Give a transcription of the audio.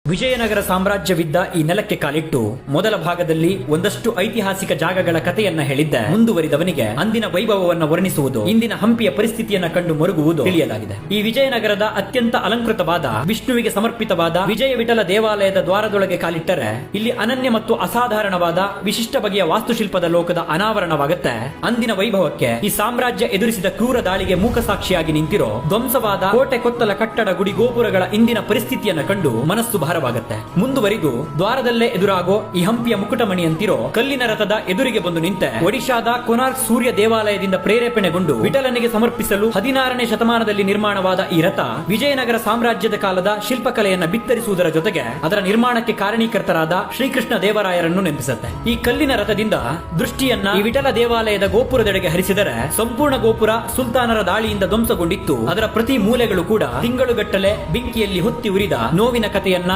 ವಿಜಯನಗರ ಸಾಮ್ರಾಜ್ಯವಿದ್ದ ಈ ನೆಲಕ್ಕೆ ಕಾಲಿಟ್ಟು ಮೊದಲ ಭಾಗದಲ್ಲಿ ಒಂದಷ್ಟು ಐತಿಹಾಸಿಕ ಜಾಗಗಳ ಕಥೆಯನ್ನ ಹೇಳಿದ್ದ ಮುಂದುವರಿದವನಿಗೆ ಅಂದಿನ ವೈಭವವನ್ನು ವರ್ಣಿಸುವುದು ಇಂದಿನ ಹಂಪಿಯ ಪರಿಸ್ಥಿತಿಯನ್ನ ಕಂಡು ಮರುಗುವುದು ತಿಳಿಯಲಾಗಿದೆ. ಈ ವಿಜಯನಗರದ ಅತ್ಯಂತ ಅಲಂಕೃತವಾದ ವಿಷ್ಣುವಿಗೆ ಸಮರ್ಪಿತವಾದ ವಿಜಯ ವಿಠಲ ದೇವಾಲಯದ ದ್ವಾರದೊಳಗೆ ಕಾಲಿಟ್ಟರೆ ಇಲ್ಲಿ ಅನನ್ಯ ಮತ್ತು ಅಸಾಧಾರಣವಾದ ವಿಶಿಷ್ಟ ಬಗೆಯ ವಾಸ್ತುಶಿಲ್ಪದ ಲೋಕದ ಅನಾವರಣವಾಗುತ್ತೆ. ಅಂದಿನ ವೈಭವಕ್ಕೆ ಈ ಸಾಮ್ರಾಜ್ಯ ಎದುರಿಸಿದ ಕ್ರೂರ ದಾಳಿಗೆ ಮೂಕ ಸಾಕ್ಷಿಯಾಗಿ ನಿಂತಿರೋ ಧ್ವಂಸವಾದ ಕೋಟೆ ಕೊತ್ತಲ ಕಟ್ಟಡ ಗುಡಿ ಗೋಪುರಗಳ ಇಂದಿನ ಪರಿಸ್ಥಿತಿಯನ್ನ ಕಂಡು ಮನಸ್ಸು ಭಾರವಾಗುತ್ತೆ. ಮುಂದುವರಿದು ದ್ವಾರದಲ್ಲೇ ಎದುರಾಗೋ ಈ ಹಂಪಿಯ ಮುಕುಟಮಣಿ ಅಂತಿರೋ ಕಲ್ಲಿನ ರಥದ ಎದುರಿಗೆ ಬಂದು ನಿಂತೆ ಒಡಿಶಾದ ಕೊನಾರ್ಕ್ ಸೂರ್ಯ ದೇವಾಲಯದಿಂದ ಪ್ರೇರೇಪಣೆಗೊಂಡು ವಿಠಲನಿಗೆ ಸಮರ್ಪಿಸಲು 16ನೇ ಶತಮಾನದಲ್ಲಿ ನಿರ್ಮಾಣವಾದ ಈ ರಥ ವಿಜಯನಗರ ಸಾಮ್ರಾಜ್ಯದ ಕಾಲದ ಶಿಲ್ಪಕಲೆಯನ್ನ ಬಿತ್ತರಿಸುವುದರ ಜೊತೆಗೆ ಅದರ ನಿರ್ಮಾಣಕ್ಕೆ ಕಾರಣೀಕರ್ತರಾದ ಶ್ರೀಕೃಷ್ಣ ದೇವರಾಯರನ್ನು ನೆನಪಿಸುತ್ತೆ. ಈ ಕಲ್ಲಿನ ರಥದಿಂದ ದೃಷ್ಟಿಯನ್ನ ಈ ವಿಠಲ ದೇವಾಲಯದ ಗೋಪುರದೆಡೆಗೆ ಹರಿಸಿದರೆ ಸಂಪೂರ್ಣ ಗೋಪುರ ಸುಲ್ತಾನರ ದಾಳಿಯಿಂದ ಧ್ವಂಸಗೊಂಡಿತ್ತು. ಅದರ ಪ್ರತಿ ಮೂಲೆಗಳು ಕೂಡ ತಿಂಗಳುಗಟ್ಟಲೆ ಬೆಂಕಿಯಲ್ಲಿ ಹೊತ್ತಿ ಉರಿದ ನೋವಿನ ಕಥೆಯನ್ನ